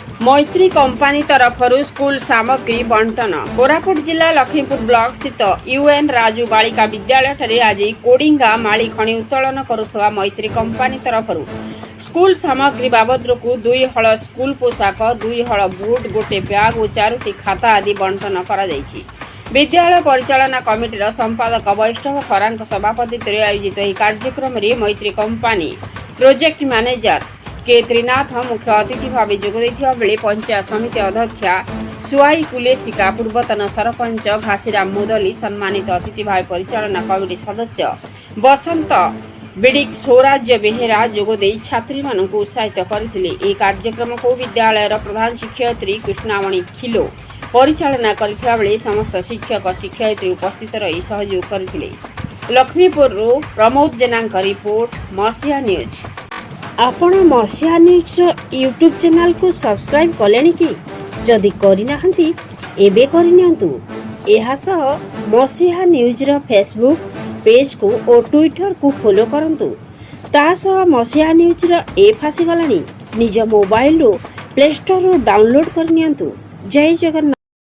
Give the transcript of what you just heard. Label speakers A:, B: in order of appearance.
A: मैत्री company तरफरु school सामग्री बंटन। कोरापुट जिला लखीमपुर ब्लॉक स्थित यूएन राजू बालिका विद्यालय ठारे आज कोडिंगा माली खणी उत्तोलन करुथवा मैत्री कंपानी तरफरु स्कूल सामग्री बाबद 2 हल स्कूल पोशाक, 2 हल बूट, गोटे बैग और 4टी खाता आदि बंटन करा जायछि। विद्यालय परिचालना कमिटीर संपादक वैष्णव खरांक सभापतित्व आयोजित यह कार्यक्रम में मैत्री कंपानी प्रोजेक्ट मैनेजर के त्रिनाथ मुख्य अतिथि भाव जोगदेइथिबा बेले पंचायत समिति अध्यक्षा सुआई कुलेसिका, पूर्वतन सरपंच घासीराम मुदली, सम्मानित अतिथि भाव परिचालना कमिटी सदस्य बसंत बिडिक, स्वराज्य बेहेरा जोगदे छात्री मानकु उत्साहित करथिले। ए कार्यक्रम को विद्यालय प्रधान शिक्षयित्री कृष्णामणि खिलो परिचालना करथिबा बेले समस्त शिक्षक शिक्षयित्री उपस्थित रही सहयोग करथिले। लक्ष्मीपुर प्रमोद जेनांक रिपोर्ट, मसिया न्यूज। आपण मसिया न्यूज यूट्यूब चैनल को सब्सक्राइब कलेनी कि? जदि करिना हंती एबे करिनियंतु। एहा सह मसिया न्यूज रो फेसबुक पेज को और ट्विटर को फॉलो करंतु। ता सह मसिया न्यूज रो ऐप आसी गलानी। निज मोबाइल रो प्ले स्टोर रो डाउनलोड करनियंतु। जय जगन्नाथ।